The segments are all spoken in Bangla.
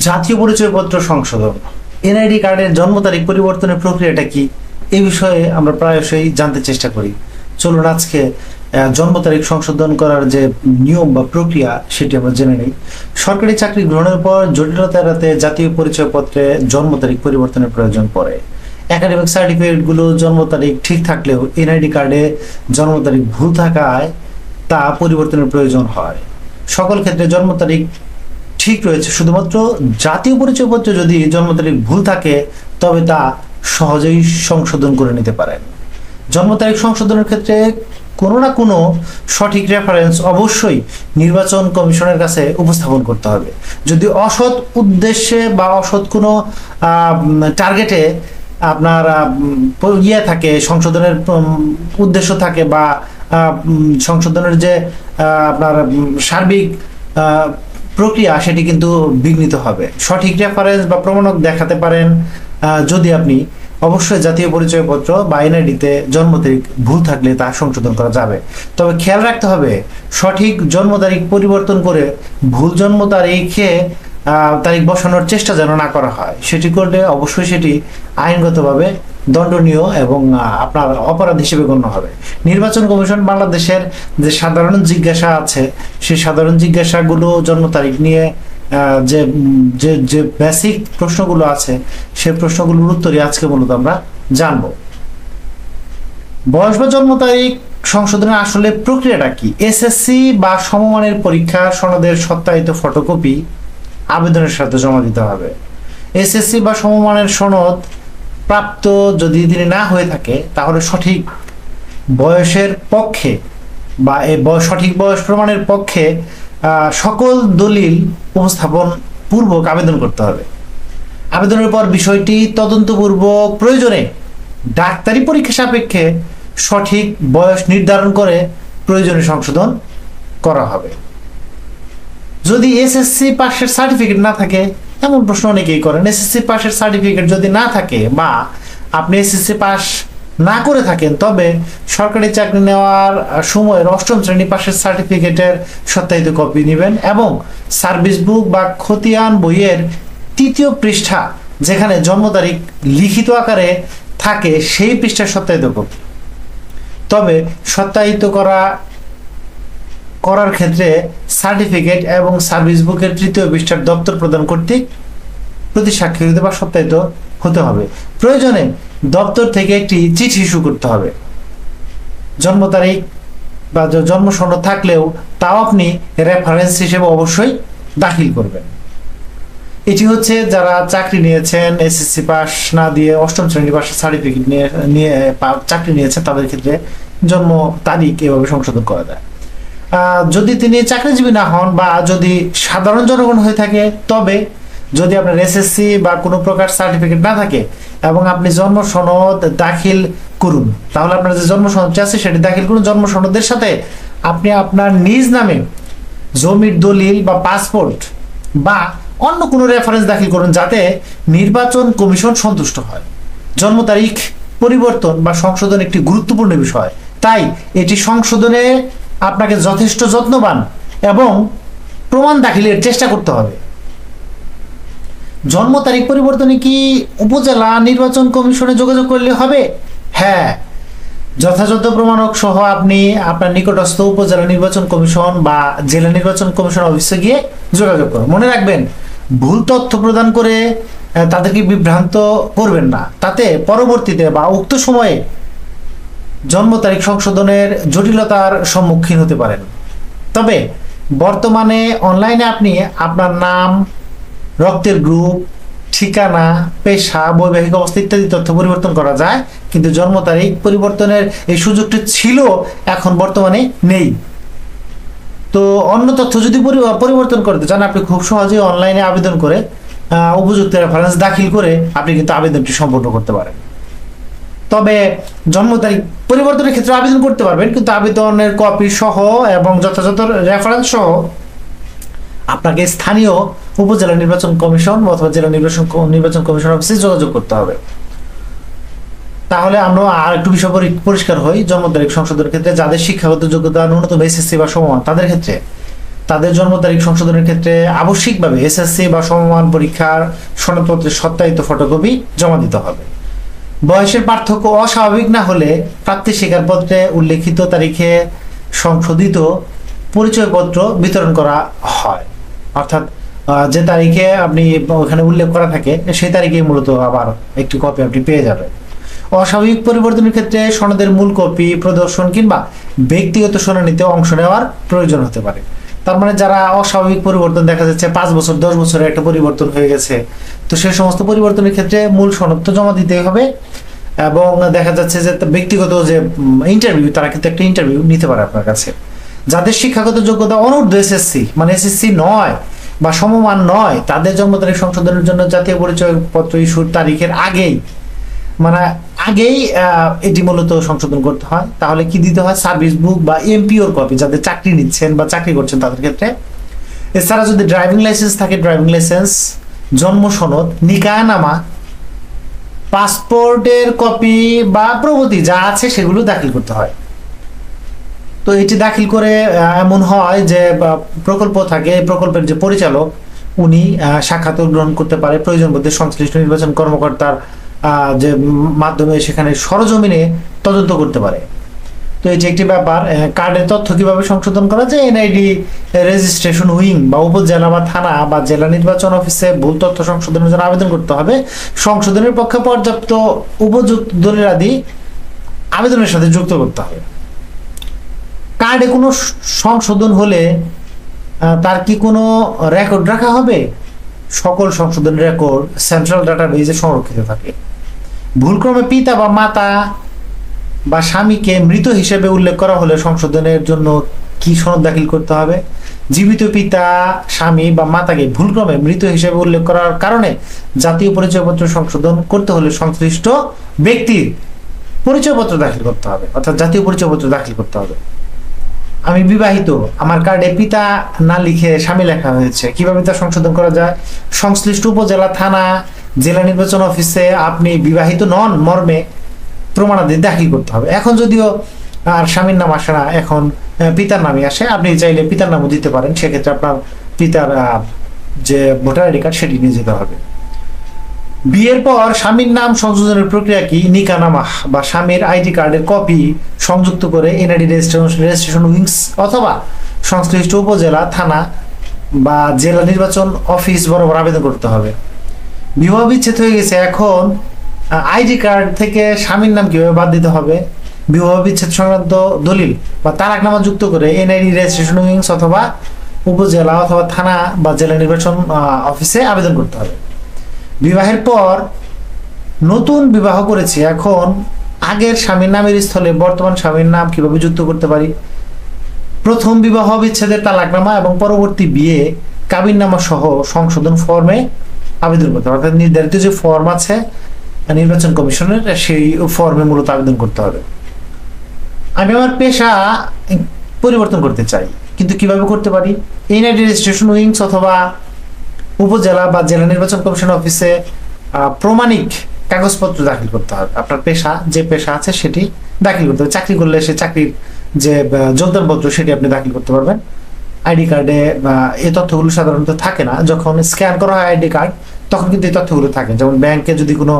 জাতীয় পরিচয়পত্র সংশোধন, এনআইডি কার্ডের জন্ম তারিখ পরিবর্তনের প্রক্রিয়াটা কি, এই বিষয়ে আমরা প্রায়শই জানতে চেষ্টা করি। চলুন আজকে জন্ম তারিখ সংশোধন করার যে নিয়ম বা প্রক্রিয়া সেটি আমরা জেনে নিই। সরকারি চাকরি গ্রহণের পর জটিলতা এড়াতে জাতীয় পরিচয়পত্রে জন্ম তারিখ পরিবর্তনের প্রয়োজন পড়ে। একাডেমিক সার্টিফিকেটগুলো জন্ম তারিখ ঠিক থাকলেও এনআইডি কার্ডে জন্ম তারিখ ভুল থাকায় তা পরিবর্তনের প্রয়োজন হয়। সকল ক্ষেত্রে জন্ম তারিখ ঠিক রয়েছে, শুধুমাত্র জাতীয় পরিচয়পত্রে যদি জন্ম তারিখ ভুল থাকে তবে তা সহজেই সংশোধন করে নিতে পারেন। জন্ম তারিখ সংশোধনের ক্ষেত্রে কোনো না কোনো সঠিক রেফারেন্স অবশ্যই নির্বাচন কমিশনের কাছে উপস্থাপন করতে হবে। যদি অসৎ উদ্দেশ্যে বা অসৎ কোনো টার্গেটে আপনার ইয়ে থাকে, সংশোধনের উদ্দেশ্য থাকে বা সংশোধনের যে আপনার সার্বিক প্রক্রিয়া সেটি কিন্তু বিঘ্নিত হবে। সঠিক রেফারেন্স বা প্রমাণক দেখাতে পারেন যদি আপনি অবশ্যই জাতীয় পরিচয়পত্র বা এনআইডিতে জন্ম তারিখ ভুল থাকলে তা সংশোধন করা যাবে। তবে খেয়াল রাখতে হবে সঠিক জন্ম তারিখ পরিবর্তন করে ভুল জন্ম তারিখ বসানোর চেষ্টা যেন না করা হয়। সেটি করলে অবশ্যই সেটি আইনগতভাবে দণ্ডনীয় এবং আপনার অপরাধ হিসেবে গণ্য হবে। নির্বাচন কমিশন বাংলাদেশের যে সাধারণ জিজ্ঞাসা আছে সেই সাধারণ জিজ্ঞাসাগুলো জন্ম তারিখ নিয়ে যে যে যে বেসিক প্রশ্নগুলো আছে সেই প্রশ্নগুলোর উত্তরই আজকে মূলত আমরা জানব। বয়স বা জন্ম তারিখ সংশোধনের আসলে প্রক্রিয়াটা কি? এসএসসি বা সমমানের পরীক্ষা সনদের সত্যায়িত ফটোকপি আবেদনের সাথে জমা দিতে হবে। এসএসসি বা সমমানের সনদ প্রাপ্ত যদি তিনি না হয়ে থাকে তাহলে সঠিক বয়সের পক্ষে বা সঠিক বয়স প্রমাণের পক্ষে সকল দলিল উপস্থাপন পূর্বক আবেদন করতে হবে। আবেদনের পর বিষয়টি তদন্তপূর্বক প্রয়োজনে ডাক্তারি পরীক্ষা সাপেক্ষে সঠিক বয়স নির্ধারণ করে প্রয়োজনীয় সংশোধন করা হবে। যদি এসএসসি পাশের সার্টিফিকেট না থাকে, এমন প্রশ্ন অনেকেই করেন, এসএসসি পাশের সার্টিফিকেট যদি না থাকে বা আপনি এসএসসি পাস না করে থাকেন তবে সরকারি চাকরি নেওয়ার সময়ের অষ্টম শ্রেণী পাশের সার্টিফিকেটের সত্যায়িত কপি নেবেন এবং সার্ভিস বুক বা খতিয়ান বইয়ের ৩য় পৃষ্ঠা যেখানে জন্ম তারিখ লিখিত আকারে থাকে সেই পৃষ্ঠার সত্যায়িত কপি। তবে সত্যায়িত করার ক্ষেত্রে সার্টিফিকেট এবং সার্ভিস বুকের ৩য় পৃষ্ঠার দপ্তর প্রদান কর্তৃক প্রতি স্বাক্ষরিত বা সত্যায়িত হতে হবে। প্রয়োজনে দপ্তর থেকে একটি চিঠি ইস্যু করতে হবে। জন্ম তারিখ বা জন্ম সনদ থাকলেও তাও আপনি রেফারেন্স হিসেবে অবশ্যই দাখিল করবেন। এটি হচ্ছে যারা চাকরি নিয়েছেন এসএসসি পাস না দিয়ে অষ্টম শ্রেণী পাশের সার্টিফিকেট নিয়ে চাকরি নিয়েছেন তাদের ক্ষেত্রে জন্ম তারিখ এভাবে সংশোধন করা যায়। যদি তিনি চাকরিজীবী না হন বা যদি সাধারণ জনগণ হয়ে থাকে তবে যদি আপনার এসএসসি বা কোনো প্রকার সার্টিফিকেট না থাকে এবং আপনি জন্ম সনদ দাখিল করুন, তাহলে আপনার যে জন্ম সনদটি আছে সেটি দাখিল করুন। জন্ম সনদের সাথে আপনি আপনার নিজ নামে জমির দলিল বা পাসপোর্ট বা অন্য কোনো রেফারেন্স দাখিল করুন যাতে নির্বাচন কমিশন সন্তুষ্ট হয়। জন্ম তারিখ পরিবর্তন বা সংশোধন একটি গুরুত্বপূর্ণ বিষয়, তাই এটি সংশোধনে আপনাকে যথেষ্ট যত্নবান এবং প্রমাণ দাখিলের চেষ্টা করতে হবে। জন্ম তারিখ পরিবর্তনে কি উপজেলা নির্বাচন কমিশনে যোগাযোগ করলে হবে? হ্যাঁ, যথাযথ প্রমাণক সহ আপনি আপনার নিকটস্থ উপজেলা নির্বাচন কমিশন বা জেলা নির্বাচন কমিশন অফিসে গিয়ে যোগাযোগ করুন। মনে রাখবেন, ভুল তথ্য প্রদান করে তাদেরকে বিভ্রান্ত করবেন না, তাতে পরবর্তীতে বা উক্ত সময়ে জন্ম তারিখ সংশোধনের জটিলতার সম্মুখীন হতে পারেন। তবে বর্তমানে অনলাইনে আপনি আপনার নাম, রক্তের গ্রুপ, ঠিকানা, পেশা, বৈবাহিক অবস্থা ইত্যাদি তথ্য পরিবর্তন করা যায়, কিন্তু জন্ম তারিখ পরিবর্তনের এই সুযোগটি ছিল, এখন বর্তমানে নেই। তো অন্য তথ্য যদি পরিবর্তন করতে চান আপনি খুব সহজেই অনলাইনে আবেদন করে উপযুক্ত রেফারেন্স দাখিল করে আপনি কিন্তু আবেদনটি সম্পন্ন করতে পারেন। তবে জন্ম তারিখ পরিবর্তনের ক্ষেত্রে আবেদন করতে পারবেন, কিন্তু আবেদনের কপি সহ এবং যথাযথ রেফারেন্স সহ আপনাকে স্থানীয় উপজেলা নির্বাচন কমিশন অথবা জেলা নির্বাচন কমিশন অফিসে যোগাযোগ করতে হবে। তাহলে আমরা আর একটু বিষয় পরিষ্কার হই। জন্ম তারিখ সংশোধনের ক্ষেত্রে যাদের শিক্ষাগত যোগ্যতা ন্যূনতম এসএসসি বা সমমান তাদের ক্ষেত্রে তাদের জন্ম তারিখ সংশোধনের ক্ষেত্রে আবশ্যিকভাবে এসএসসি বা সমমান পরীক্ষার সনদপত্রের সত্যায়িত ফটোকপি জমা দিতে হবে। বয়সের পার্থক্য অস্বাভাবিক না হলে প্রাপ্তি স্বীকারপত্রে উল্লেখিত তারিখে সংশোধিত পরিচয়পত্র বিতরণ করা হয়, অর্থাৎ যে তারিখে আপনি ওখানে উল্লেখ করা থাকে সেই তারিখে মূলত আবার একটি কপি আপনি পেয়ে যাবেন। অস্বাভাবিক পরিবর্তনের ক্ষেত্রে সনদের মূল কপি প্রদর্শন কিংবা ব্যক্তিগত শুনানিতে অংশ নেওয়ার প্রয়োজন হতে পারে। তার মানে যারা অস্বাভাবিক পরিবর্তন দেখা যাচ্ছে 5 বছর 10 বছরে একটা পরিবর্তন হয়ে গেছে, তো সেই সমস্ত পরিবর্তনের ক্ষেত্রে মূল সনদ তো জমা দিতেই হবে, এবং দেখা যাচ্ছে যে ব্যক্তিগত যে ইন্টারভিউ, তারা কিন্তু একটা ইন্টারভিউ নিতে পারে আপনার কাছে। যাদের শিক্ষাগত যোগ্যতা অনূর্ধ্ব এসএসসি মানে এসএসসি নয় বা সমমান নয়, তাদের জন্ম তারিখ সংশোধনের জন্য জাতীয় পরিচয়পত্র ইস্যুর তারিখের আগেই এটি মূলত সংশোধন করতে হয়। তাহলে কি দিতে হয়? সার্ভিস বুক বা এমপিওর কপি, যাদের চাকরি নিচ্ছেন বা চাকরি করছেন তাদের ক্ষেত্রে। এছাড়া যদি ড্রাইভিং লাইসেন্স থাকে, ড্রাইভিং লাইসেন্স, জন্ম সনদ, নিকাহনামা, পাসপোর্টের কপি বা প্রভৃতি যা আছে সেগুলো দাখিল করতে হয়। তো এটি দাখিল করে এমন হয় যে প্রকল্প থাকে, প্রকল্পের যে পরিচালক উনি সাক্ষাৎ গ্রহণ করতে পারে, প্রয়োজন বোধে সংশ্লিষ্ট নির্বাচন কর্মকর্তার যে মাধ্যমে সেখানে সরজমিনে তদন্ত করতে পারে। তো এটি একটি ব্যাপার। কার্ডের তথ্য কিভাবে সংশোধন করা যায়? এনআইডি রেজিস্ট্রেশন উইং বা উপজেলা বা থানা বা জেলা নির্বাচন অফিসে ভুল তথ্য সংশোধনের জন্য আবেদন করতে হবে। সংশোধনের পক্ষে পর্যাপ্ত উপযুক্ত দলিলাদি আবেদনের সাথে যুক্ত করতে হবে। কার্ডে কোনো সংশোধন হলে তার কি কোনো রেকর্ড রাখা হবে? সকল সংশোধনের রেকর্ড সেন্ট্রাল ডাটাবেজে সংরক্ষিত থাকে। ভুলক্রমে পিতা বা মাতা বা স্বামীকে মৃত হিসেবে উল্লেখ করা হলে সংশোধনের জন্য কি সনদ দাখিল করতে হবে? জীবিত পিতা, স্বামী বা মাতাকে ভুলক্রমে মৃত হিসেবে উল্লেখ করার কারণে জাতীয় পরিচয়পত্র সংশোধন করতে হলে সংশ্লিষ্ট ব্যক্তির পরিচয়পত্র দাখিল করতে হবে, অর্থাৎ জাতীয় পরিচয়পত্র দাখিল করতে হবে। আমি বিবাহিত, আমার কার্ডে পিতা না লিখে স্বামী লেখা হয়েছে, কিভাবে তা সংশোধন করা যায়? সংশ্লিষ্ট উপজেলা, থানা, জেলা নির্বাচন অফিসে আপনি বিবাহিত নন মর্মে প্রমাণাদি দাখিল করতে হবে। এখন যদিও আর স্বামীর নাম আসে না, এখন পিতার নামই আসে, আপনি চাইলে পিতার নামও দিতে পারেন। সেক্ষেত্রে আপনার পিতার যে ভোটার আইডি কার্ড সেটি নিয়ে যেতে হবে। বিয়ের পর স্বামীর নাম সংযোজনের প্রক্রিয়া কি? নিকাহনামা বা স্বামীর আইডি কার্ডের কপি সংযুক্ত করে এনআইডি রেজিস্ট্রেশন উইংস অথবা সংশ্লিষ্ট উপজেলা, থানা বা জেলা নির্বাচন অফিস বরাবর আবেদন করতে হবে। বিবাহ বিচ্ছেদ হয়ে গেছে, এখন আইডি কার্ড থেকে স্বামীর নাম কিভাবে বাদ দিতে হবে? বিবাহ বিচ্ছেদ সংক্রান্ত দলিল বা তালাকনামা যুক্ত করে এনআইডি রেজিস্ট্রেশন উইংস অথবা উপজেলা অথবা থানা বা জেলা নির্বাচন অফিসে আবেদন করতে হবে। বিবাহের পর নতুন বিবাহ করেছি, এখন আগের স্বামীর নামের স্থলে বর্তমান স্বামীর নাম কিভাবে যুক্ত করতে পারি? প্রথম বিবাহ বিচ্ছেদের তালাকনামা এবং পরবর্তী বিয়ে কাবিননামা সহ সংশোধন ফর্মে আবেদন করতে হবে। অর্থাৎ নির্ধারিত যে ফর্ম আছে নির্বাচন কমিশনের, সেই ফর্মে মূলত আবেদন করতে হবে। আমি আমার পেশা পরিবর্তন করতে চাই, কিন্তু কিভাবে করতে পারি? এনআইডি রেজিস্ট্রেশন উইংস অথবা উপজেলা বা জেলা নির্বাচন কমিশন অফিসে প্রমাণিক কাগজপত্র দাখিল করতে হবে। আপনার পেশা, যে পেশা আছে সেটি দাখিল করতে হবে। চাকরি করলে সে চাকরির যে যোগদানপত্র সেটি আপনি দাখিল করতে পারবেন। আইডি কার্ডে এই তথ্যগুলো সাধারণত থাকে না, যখন স্ক্যান করা হয় আইডি কার্ড তখন কিন্তু এই তথ্যগুলো থাকে। যেমন ব্যাংকে যদি কোনো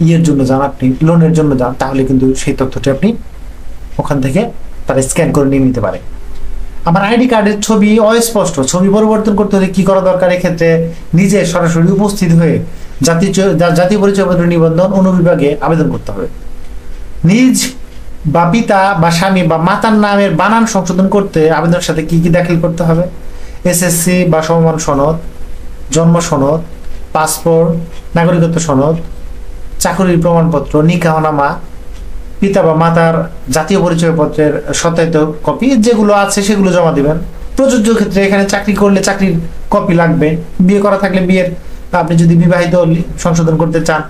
ইয়ের জন্য যান, আপনি লোনের জন্য যান, তাহলে কিন্তু সেই তথ্যটি আপনি ওখান থেকে তারা স্ক্যান করে নিয়ে নিতে পারে। আমার আইডি কার্ডের ছবি অস্পষ্ট, ছবি পরিবর্তন করতে হলে কি করা দরকার? এক্ষেত্রে নিজে সরাসরি উপস্থিত হয়ে জাতীয় পরিচয়পত্র নিবন্ধন অনুবিভাগে আবেদন করতে হবে। নিজ বা পিতা বা স্বামী বা মাতার নামের বানান সংশোধন করতে আবেদনের সাথে কি কি দাখিল করতে হবে? এসএসসি বা সমমান সনদ, জন্ম সনদ, পাসপোর্ট, নাগরিকত্ব সনদ, চাকরির প্রমাণপত্র, নিকাহনামা, পিতা বা মাতার জাতীয় পরিচয়পত্রের সত্যায়িত কপি যেগুলো আছে সেগুলো জমা দিবেন। প্রযোজ্য ক্ষেত্রে এখানে চাকরি করলে চাকরির কপি লাগবে, বিয়ে করা থাকলে বিয়ের, আপনি যদি বিবাহিত সংশোধন করতে চান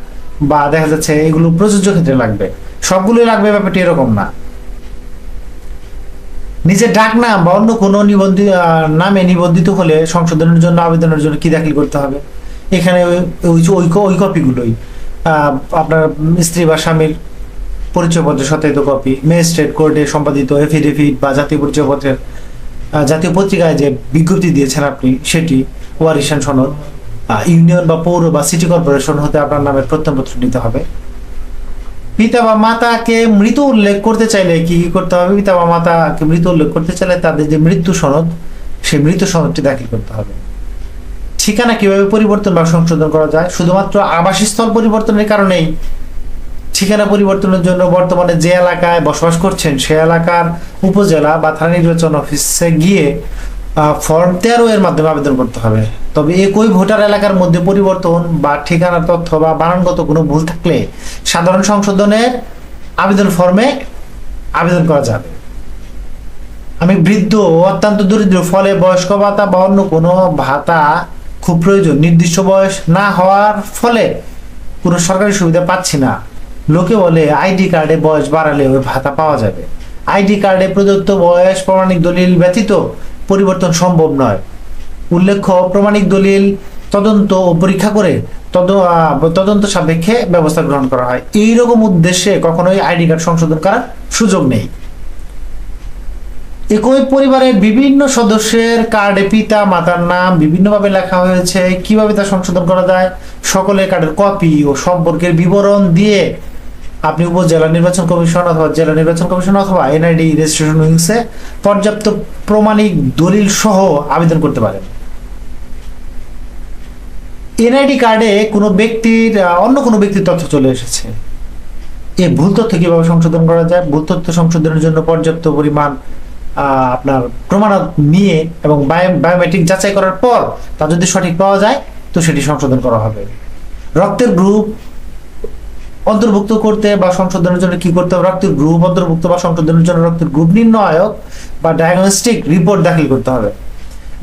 বা দেখা যাচ্ছে এগুলো প্রযোজ্য ক্ষেত্রে লাগবে, সবগুলোই লাগবে, ব্যাপারটি এরকম না। নিজের ডাক নাম বা অন্য কোনো নিবন্ধিত নামে নিবন্ধিত হলে সংশোধনের জন্য আবেদনের জন্য কি দাখিল করতে হবে? এখানে ওই কপিগুলোই আপনার স্ত্রী বা স্বামীর পরিচয়পত্রের সত্যায়িত কপি, ম্যাজিস্ট্রেট কোর্টে সম্পাদিত এফিডেভিট বা জাতীয় পরিচয়পত্রের জাতীয় পত্রিকায় যে বিজ্ঞপ্তি দিয়েছেন আপনি সেটি, ওয়ারিশান সনদ, ইউনিয়ন বা পৌর বা সিটি কর্পোরেশন হতে আপনার নামের প্রত্যয়নপত্র নিতে হবে। পিতা বা মাতাকে মৃত উল্লেখ করতে চাইলে কি করতে হবে? পিতা বা মাতাকে মৃত উল্লেখ করতে চাইলে তাদের যে মৃত্যু সনদ, সেই মৃত্যু সনদটি দাখিল করতে হবে। ঠিকানা কিভাবে পরিবর্তন বা সংশোধন করা যায়? শুধুমাত্র আবাসস্থল পরিবর্তনের কারণেই ঠিকানা পরিবর্তনের জন্য বর্তমানে যে এলাকায় বসবাস করছেন সে এলাকার উপজেলা বা থানা নির্বাচন অফিসে গিয়ে ফর্ম 13 এর মাধ্যমে আবেদন করতে হবে। তবে একই ভোটার এলাকার মধ্যে পরিবর্তন বা ঠিকানার তথ্য বা বানানগত কোনো ভুল থাকলে সাধারণ সংশোধনের আবেদন ফর্মে আবেদন করা যাবে। আমি বৃদ্ধ ও অত্যন্ত দরিদ্র, ফলে বয়স্ক ভাতা বা অন্য কোনো ভাতা খুব প্রয়োজন, নির্দিষ্ট বয়স না হওয়ার ফলে কোনো সরকারি সুবিধা পাচ্ছি না। লোকে বলে আইডি কার্ডে বয়স বাড়ালে ওই ভাতা পাওয়া যাবে। আইডি কার্ডে প্রদত্ত বয়স প্রমাণিক দলিল ব্যতীত পরিবর্তন সম্ভব নয়। উল্লেখ্য, প্রমাণিক দলিল তদন্ত ও পরীক্ষা করে তদন্ত সাপেক্ষে ব্যবস্থা গ্রহণ করা হয়। এইরকম উদ্দেশ্যে কখনোই আইডি কার্ড সংশোধন করার সুযোগ নেই। একই পরিবারের বিভিন্ন সদস্যের কার্ডে পিতা মাতার নাম বিভিন্নভাবে লেখা হয়েছে, কিভাবে তা সংশোধন করা যায়? সকলের কার্ডের কপি ও সম্পর্কের বিবরণ দিয়ে আপনি উপজেলা নির্বাচন কমিশন অথবা জেলা নির্বাচন কমিশন অথবা এনআইডি রেজিস্ট্রেশন উইংসে পর্যাপ্ত প্রমাণিক দলিল সহ আবেদন করতে পারেন। এনআইডি কার্ডে কোনো ব্যক্তির অন্য কোনো ব্যক্তির তথ্য চলে এসেছে, এই ভুল তথ্য কিভাবে সংশোধন করা যায়? ভুল তথ্য সংশোধনের জন্য পর্যাপ্ত পরিমাণ আপনার প্রমাণত নিয়ে এবং বায়োমেট্রিক যাচাই করার পর তা যদি সঠিক পাওয়া যায় তো সেটি সংশোধন করা হবে। রক্তের গ্রুপ অন্তর্ভুক্ত করতে বা সংশোধনের জন্য কি করতে হবে? রক্তের গ্রুপ অন্তর্ভুক্ত বা সংশোধনের জন্য রক্তের গ্রুপ নির্ণায়ক বা ডায়াগনস্টিক রিপোর্ট দাখিল করতে হবে।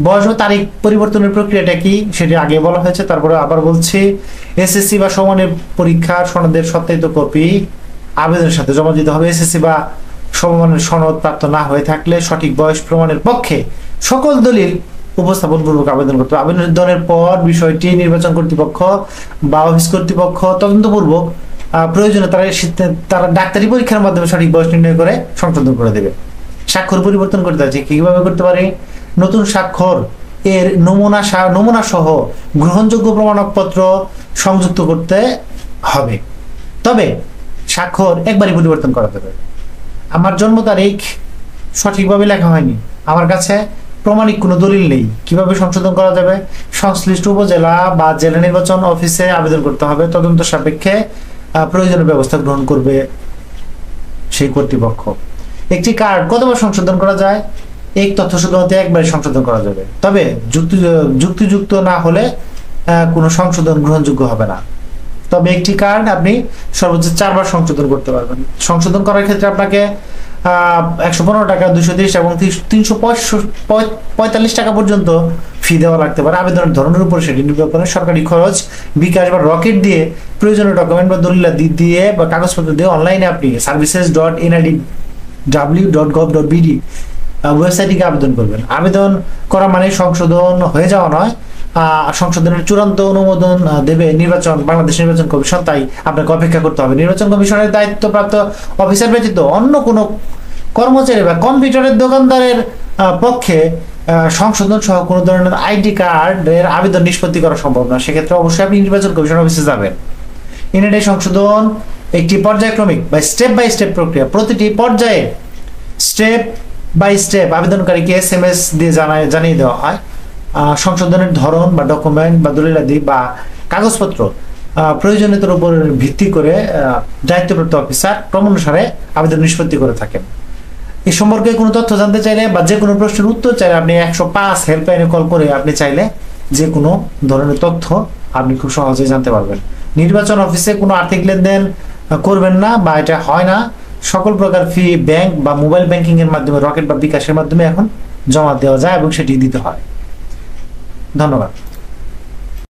বয়স ও তারিখ পরিবর্তনের প্রক্রিয়াটা কি সেটি আগে বলা হয়েছে, তারপরে আবার বলছি। এসএসসি বা সমমানের পরীক্ষার সনদের সত্যায়িত কপি আবেদনের সাথে জমা দিতে হবে। এসএসসি বা সমমানের সনদ প্রাপ্ত না হয়ে থাকলে সঠিক বয়স প্রমাণের পক্ষে সকল দলিল উপস্থাপন পূর্বক আবেদন করতে হবে। আবেদনের পর বিষয়টি নির্বাচন কর্তৃপক্ষ বা অফিস কর্তৃপক্ষ তদন্তপূর্বক প্রয়োজনে তারা ডাক্তারি পরীক্ষার মাধ্যমে সঠিক বয়স নির্ণয় করে সংশোধন করে দেবে। স্বাক্ষর পরিবর্তন করতে আছে, কিভাবে করতে পারে? নতুন স্বাক্ষর এর নমুনা সহ গ্রহণযোগ্য প্রমাণপত্র সংযুক্ত করতে হবে। তবে স্বাক্ষর একবারই পরিবর্তন করা যাবে। আমার জন্ম তারিখ সঠিকভাবে লেখা হয়নি, আমার কাছে প্রমাণিক কোনো দলিল নেই, কিভাবে সংশোধন করা যাবে? সংশ্লিষ্ট উপজেলা বা জেলা নির্বাচন অফিসে আবেদন করতে হবে। তদন্ত সাপেক্ষে প্রয়োজনীয় ব্যবস্থা গ্রহণ করবে সেই কর্তৃপক্ষ। একটি কার্ড কতবার সংশোধন করা যায়? এক তথ্য শুধুমাত্র একবারই সংশোধন করা যাবে, তবে যুক্তিযুক্ত না হলে কোনো সংশোধন গ্রহণযোগ্য হবে না। তবে একটি কার্ড আপনি সর্বোচ্চ 4 বার সংশোধন করতে পারবেন। সংশোধন করার ক্ষেত্রে আপনাকে 115 টাকা, 230 এবং 345 টাকা পর্যন্ত ফি দেওয়া লাগতে পারে। আবেদনের ধরনের উপর সেটি নির্ভর করে। সরকারি খরচ, বিকাশ বা রকেট দিয়ে প্রয়োজনীয় ডকুমেন্ট বা দলিল দিয়ে বা কাগজপত্র দিয়ে অনলাইনে আপনি services.nidw.gov.bd ওয়েবসাইটে আবেদন করবেন। আবেদন করা মানে সংশোধন হয়ে যাওয়া নয়, সংশোধনের চূড়ান্ত অনুমোদন দেবে বাংলাদেশ নির্বাচন কমিশন, তাই আপনাকে অপেক্ষা করতে হবে। নির্বাচন কমিশনের দায়িত্বপ্রাপ্ত অফিসার ব্যতীত অন্য কোনো কর্মচারী বা কম্পিউটারের দোকানদারের পক্ষে সংশোধন সহ কোনো ধরনের আইডি কার্ডের আবেদন নিষ্পত্তি করা সম্ভব না। সেক্ষেত্রে অবশ্যই আপনি নির্বাচন কমিশন অফিসে যাবেন। এনআইডি সংশোধন একটি পর্যায়ক্রমিক বা স্টেপ বাই স্টেপ প্রক্রিয়া। প্রতিটি পর্যায়ে স্টেপ বাই স্টেপ আবেদনকারীকে SMS দিয়ে জানিয়ে দেওয়া হয় সংশোধনের ধরন বা ডকুমেন্ট বা দলিলাদি বা কাগজপত্র প্রয়োজনীয়তার উপর ভিত্তি করে দায়িত্বপ্রাপ্ত অফিসার ক্রমানুসারে আবেদন নিষ্পত্তি করে থাকেন। এই সম্পর্কে কোনো তথ্য জানতে চাইলে বা যে কোনো প্রশ্নের উত্তর চাইলে আপনি 105 হেল্পলাইনে কল করে আপনি চাইলে যে কোনো ধরনের তথ্য আপনি খুব সহজেই জানতে পারবেন। নির্বাচন অফিসে কোনো আর্থিক লেনদেন করবেন না বা এটা হয় না। সকল প্রকার ফি ব্যাংক বা মোবাইল ব্যাংকিং এর মাধ্যমে, রকেট বা বিকাশের মাধ্যমে এখন জমা দেওয়া যায় এবং সেটি দিতে হয়। ধন্যবাদ।